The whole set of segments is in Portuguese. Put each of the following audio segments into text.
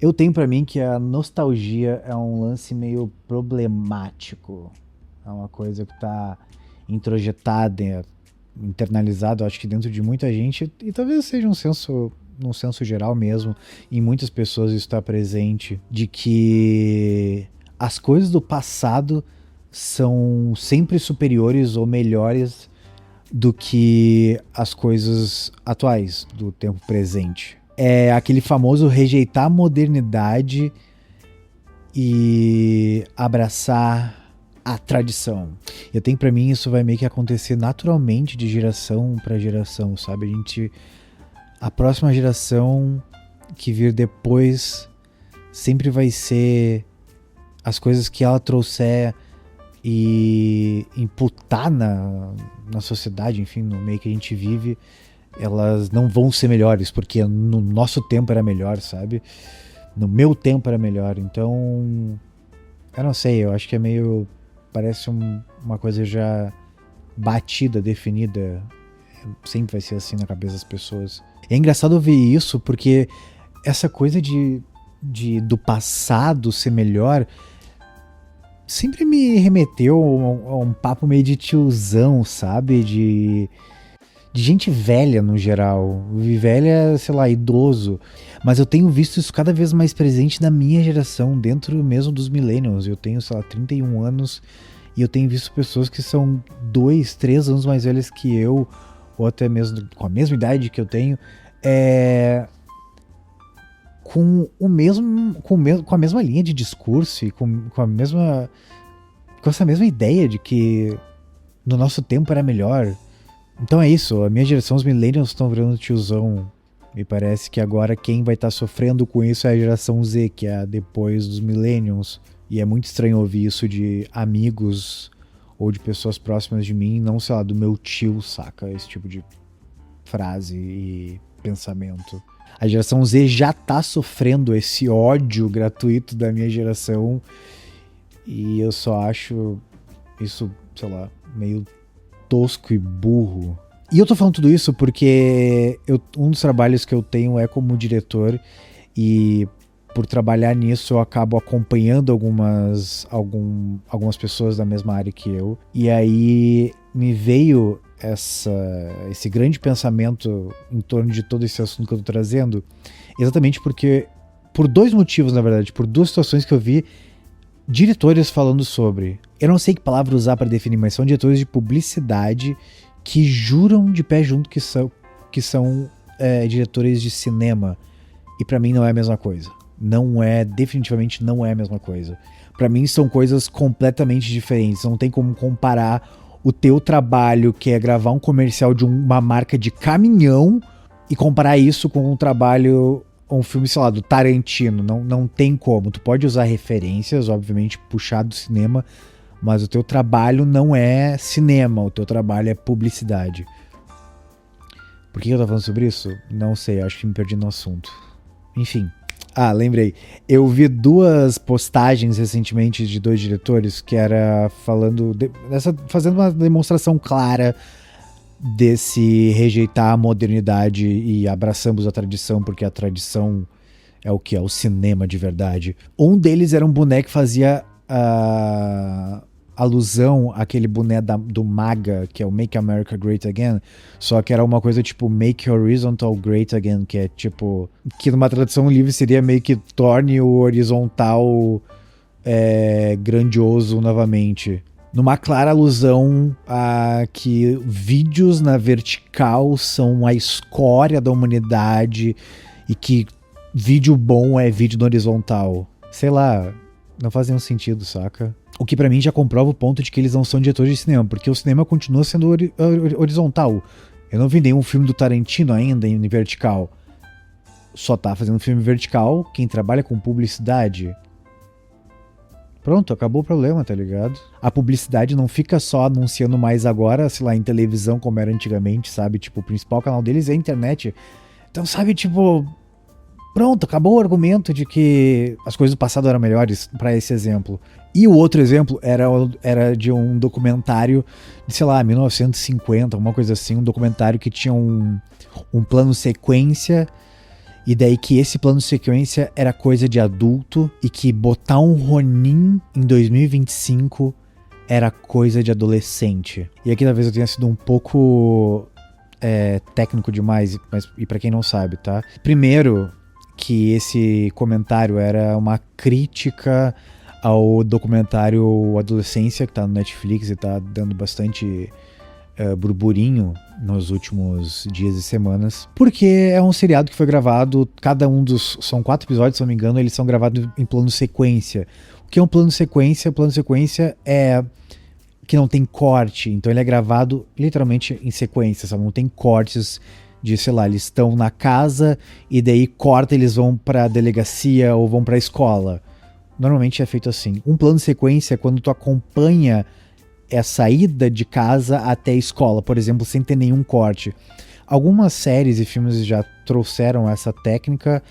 Eu tenho pra mim que a nostalgia é um lance meio problemático. É uma coisa que tá introjetada, internalizada, acho que dentro de muita gente, e talvez seja num senso geral mesmo, em muitas pessoas isso está presente, de que as coisas do passado são sempre superiores ou melhores do que as coisas atuais, do tempo presente. É aquele famoso rejeitar a modernidade e abraçar a tradição. Eu tenho pra mim isso vai meio que acontecer naturalmente de geração pra geração, sabe? A próxima geração que vir depois sempre vai ser as coisas que ela trouxer e imputar na sociedade, enfim, no meio que a gente vive, elas não vão ser melhores, porque no nosso tempo era melhor, sabe? No meu tempo era melhor. Então, eu não sei, eu acho que é meio. Parece uma coisa já batida, definida. Sempre vai ser assim na cabeça das pessoas. É engraçado ouvir isso, porque essa coisa do passado ser melhor sempre me remeteu a um papo meio de tiozão, sabe? De gente velha no geral. Velha, sei lá, idoso. Mas eu tenho visto isso cada vez mais presente na minha geração, dentro mesmo dos millennials. Eu tenho, sei lá, 31 anos e eu tenho visto pessoas que são 2, 3 anos mais velhas que eu, ou até mesmo com a mesma idade que eu tenho, com o mesmo, com a mesma linha de discurso e com essa mesma ideia de que no nosso tempo era melhor. Então é isso, a minha geração, os millennials estão virando tiozão. Me parece que agora quem vai estar sofrendo com isso é a geração Z, que é a depois dos millennials. E é muito estranho ouvir isso de amigos ou de pessoas próximas de mim, não, sei lá, do meu tio, saca? Esse tipo de frase e pensamento. A geração Z já tá sofrendo esse ódio gratuito da minha geração e eu só acho isso, sei lá, meio tosco e burro. E eu tô falando tudo isso porque um dos trabalhos que eu tenho é como diretor e por trabalhar nisso eu acabo acompanhando algumas pessoas da mesma área que eu. E aí me veio esse grande pensamento em torno de todo esse assunto que eu tô trazendo, exatamente porque, por dois motivos, na verdade, por duas situações que eu vi diretores falando sobre. Eu não sei que palavra usar para definir, mas são diretores de publicidade que juram de pé junto que são diretores de cinema. E para mim não é a mesma coisa. Definitivamente não é a mesma coisa. Para mim são coisas completamente diferentes. Não tem como comparar o teu trabalho, que é gravar um comercial de uma marca de caminhão, e comparar isso com um trabalho, um filme, sei lá, do Tarantino. Não tem como. Tu pode usar referências, obviamente, puxar do cinema, mas o teu trabalho não é cinema, o teu trabalho é publicidade. Por que eu tava falando sobre isso? Não sei, acho que me perdi no assunto. Enfim. Lembrei. Eu vi duas postagens recentemente de dois diretores que era fazendo uma demonstração clara desse rejeitar a modernidade e abraçamos a tradição, porque a tradição é o que é o cinema de verdade. Um deles era um boneco que fazia alusão àquele boneco do MAGA, que é o Make America Great Again, só que era uma coisa tipo Make Horizontal Great Again, que é tipo, que numa tradução livre seria meio que torne o horizontal grandioso novamente. Numa clara alusão a que vídeos na vertical são a escória da humanidade e que vídeo bom é vídeo no horizontal. Sei lá, não faz nenhum sentido, saca? O que pra mim já comprova o ponto de que eles não são diretores de cinema, porque o cinema continua sendo horizontal. Eu não vi nenhum filme do Tarantino ainda em vertical. Só tá fazendo filme vertical quem trabalha com publicidade. Pronto, acabou o problema, tá ligado? A publicidade não fica só anunciando mais agora, sei lá, em televisão como era antigamente, sabe? Tipo, o principal canal deles é a internet. Então, sabe, tipo... Pronto, acabou o argumento de que as coisas do passado eram melhores para esse exemplo. E o outro exemplo era de um documentário de, sei lá, 1950, alguma coisa assim, um documentário que tinha um plano sequência E daí que esse plano de sequência era coisa de adulto e que botar um Ronin em 2025 era coisa de adolescente. E aqui talvez eu tenha sido um pouco técnico demais, mas e pra quem não sabe, tá? Primeiro, que esse comentário era uma crítica ao documentário Adolescência, que tá no Netflix e tá dando bastante burburinho nos últimos dias e semanas, porque é um seriado que foi gravado, cada um dos... são 4 episódios, se não me engano, eles são gravados em plano sequência. O que é um plano sequência? O plano sequência é que não tem corte, então ele é gravado literalmente em sequência, sabe? Não tem cortes de, sei lá, eles estão na casa e daí corta, eles vão pra delegacia ou vão pra escola. Normalmente é feito assim. Um plano sequência é quando tu acompanha a saída de casa até a escola, por exemplo, sem ter nenhum corte. Algumas séries e filmes já trouxeram essa técnica,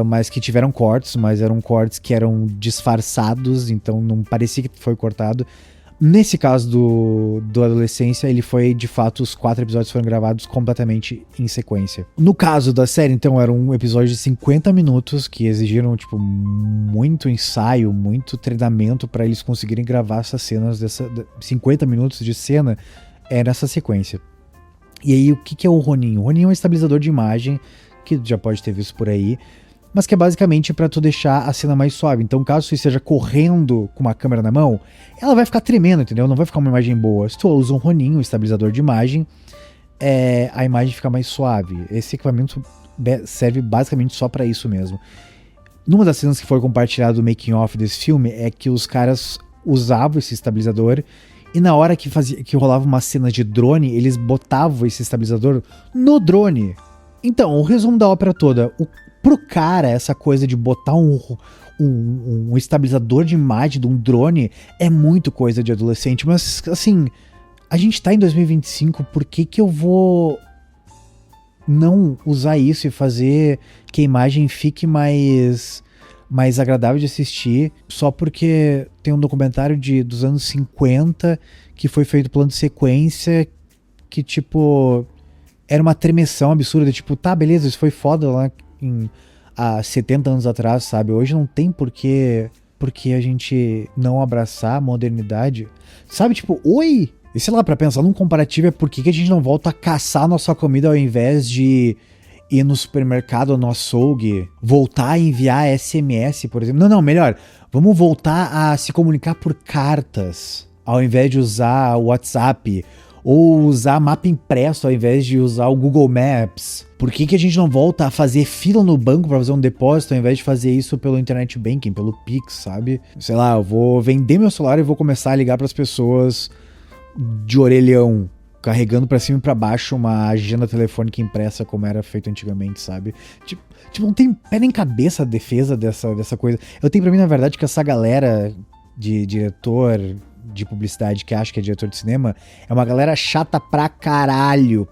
mas que tiveram cortes, mas eram cortes que eram disfarçados, então não parecia que foi cortado. Nesse caso do Adolescência, ele foi, de fato, os 4 episódios foram gravados completamente em sequência. No caso da série, então, era um episódio de 50 minutos que exigiram, tipo, muito ensaio, muito treinamento para eles conseguirem gravar essas cenas, 50 minutos de cena nessa sequência. E aí, o que é o Ronin? O Ronin é um estabilizador de imagem, que já pode ter visto por aí, mas que é basicamente para tu deixar a cena mais suave. Então, caso você esteja correndo com uma câmera na mão, ela vai ficar tremendo, entendeu? Não vai ficar uma imagem boa. Se tu usa um Ronin, um estabilizador de imagem, a imagem fica mais suave. Esse equipamento serve basicamente só para isso mesmo. Numa das cenas que foi compartilhado do making of desse filme, é que os caras usavam esse estabilizador e na hora que rolava uma cena de drone, eles botavam esse estabilizador no drone. Então, o resumo da ópera toda, pro cara, essa coisa de botar um estabilizador de imagem de um drone é muito coisa de adolescente, mas assim, a gente tá em 2025, por que eu vou não usar isso e fazer que a imagem fique mais agradável de assistir, só porque tem um documentário dos anos 50 que foi feito plano de sequência que, tipo, era uma tremeção absurda, tipo, tá, beleza, isso foi foda lá há 70 anos atrás, sabe? Hoje não tem porque a gente não abraçar a modernidade, sabe? Tipo, oi! E sei lá, pra pensar num comparativo, é por que a gente não volta a caçar a nossa comida ao invés de ir no supermercado ou no açougue, voltar a enviar SMS, por exemplo. Não, melhor, vamos voltar a se comunicar por cartas, ao invés de usar o WhatsApp, ou usar mapa impresso ao invés de usar o Google Maps. Por que a gente não volta a fazer fila no banco para fazer um depósito ao invés de fazer isso pelo internet banking, pelo Pix, sabe? Sei lá, eu vou vender meu celular e vou começar a ligar para as pessoas de orelhão, carregando para cima e para baixo uma agenda telefônica impressa como era feito antigamente, sabe? Tipo, não tem pé nem cabeça a defesa dessa coisa. Eu tenho pra mim, na verdade, que essa galera de diretor de publicidade que acha que é diretor de cinema é uma galera chata pra caralho.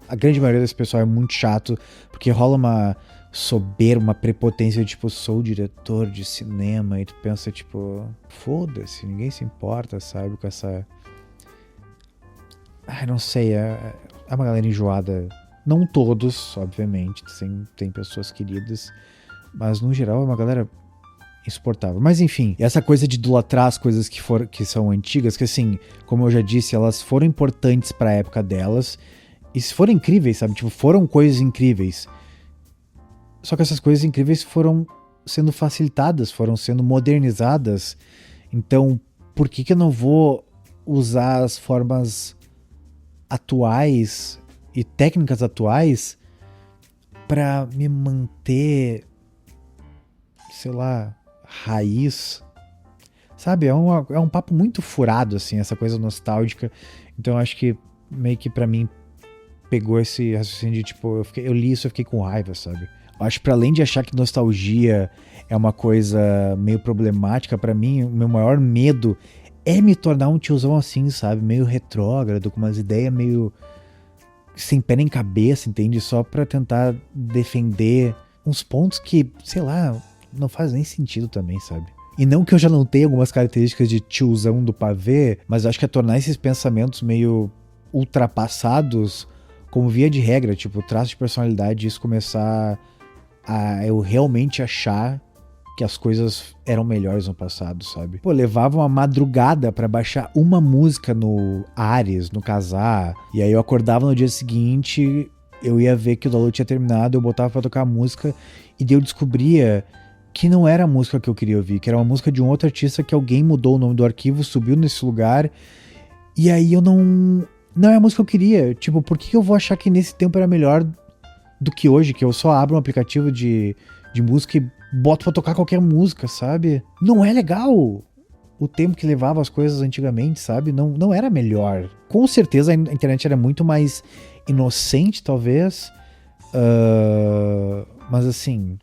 A grande maioria desse pessoal é muito chato, porque rola uma soberba, uma prepotência, tipo, sou diretor de cinema, e tu pensa, tipo, foda-se, ninguém se importa, sabe, com essa... não sei, é uma galera enjoada. Não todos, obviamente, tem pessoas queridas, mas no geral é uma galera insuportável. Mas enfim, essa coisa de idolatrar as coisas que são antigas, que assim, como eu já disse, elas foram importantes pra época delas, e se foram incríveis, sabe, tipo, foram coisas incríveis. Só que essas coisas incríveis foram sendo facilitadas, foram sendo modernizadas. Então, por que eu não vou usar as formas atuais e técnicas atuais pra me manter, sei lá, raiz? Sabe, é um papo muito furado, assim, essa coisa nostálgica. Então, eu acho que meio que pra mim pegou esse raciocínio de, tipo, eu li isso e fiquei com raiva, sabe? Eu acho que pra além de achar que nostalgia é uma coisa meio problemática, pra mim, o meu maior medo é me tornar um tiozão assim, sabe? Meio retrógrado, com umas ideias meio sem pé nem cabeça, entende? Só pra tentar defender uns pontos que, sei lá, não faz nem sentido também, sabe? E não que eu já não tenha algumas características de tiozão do pavê, mas eu acho que é tornar esses pensamentos meio ultrapassados como via de regra, tipo, traço de personalidade, isso começar a eu realmente achar que as coisas eram melhores no passado, sabe? Pô, levava uma madrugada pra baixar uma música no Ares, no Kazaa, e aí eu acordava no dia seguinte, eu ia ver que o download tinha terminado, eu botava pra tocar a música, e daí eu descobria que não era a música que eu queria ouvir, que era uma música de um outro artista que alguém mudou o nome do arquivo, subiu nesse lugar, e aí eu não é a música que eu queria. Tipo, por que eu vou achar que nesse tempo era melhor do que hoje, que eu só abro um aplicativo de música e boto pra tocar qualquer música, sabe? Não é legal o tempo que levava as coisas antigamente, sabe? Não era melhor. Com certeza a internet era muito mais inocente, talvez. Mas assim...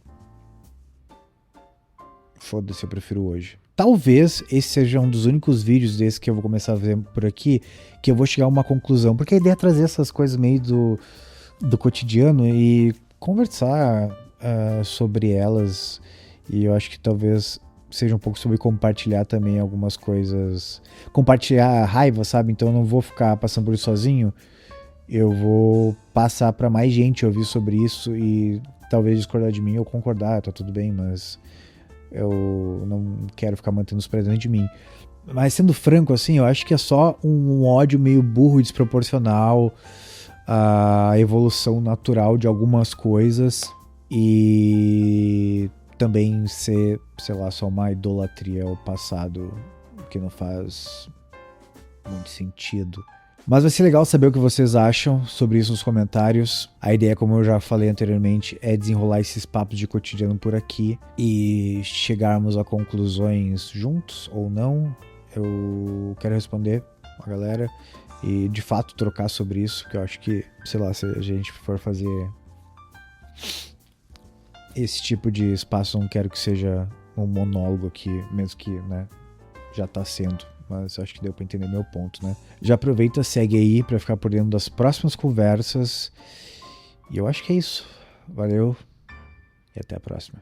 Foda-se, eu prefiro hoje. Talvez esse seja um dos únicos vídeos desses que eu vou começar a ver por aqui, que eu vou chegar a uma conclusão. Porque a ideia é trazer essas coisas meio do cotidiano e conversar sobre elas. E eu acho que talvez seja um pouco sobre compartilhar também algumas coisas. Compartilhar a raiva, sabe? Então eu não vou ficar passando por isso sozinho. Eu vou passar pra mais gente ouvir sobre isso e talvez discordar de mim ou concordar, tá tudo bem, mas eu não quero ficar mantendo isso pra dentro de mim. Mas sendo franco, assim, eu acho que é só um ódio meio burro e desproporcional à evolução natural de algumas coisas e também ser, sei lá, só uma idolatria ao passado que não faz muito sentido. Mas vai ser legal saber o que vocês acham sobre isso nos comentários. A ideia, como eu já falei anteriormente, é desenrolar esses papos de cotidiano por aqui e chegarmos a conclusões juntos ou não. Eu quero responder a galera e de fato trocar sobre isso, porque eu acho que, sei lá, se a gente for fazer esse tipo de espaço, eu não quero que seja um monólogo aqui, mesmo que, né, já tá sendo. Mas acho que deu pra entender meu ponto, né? Já aproveita, segue aí pra ficar por dentro das próximas conversas. E eu acho que é isso. Valeu e até a próxima.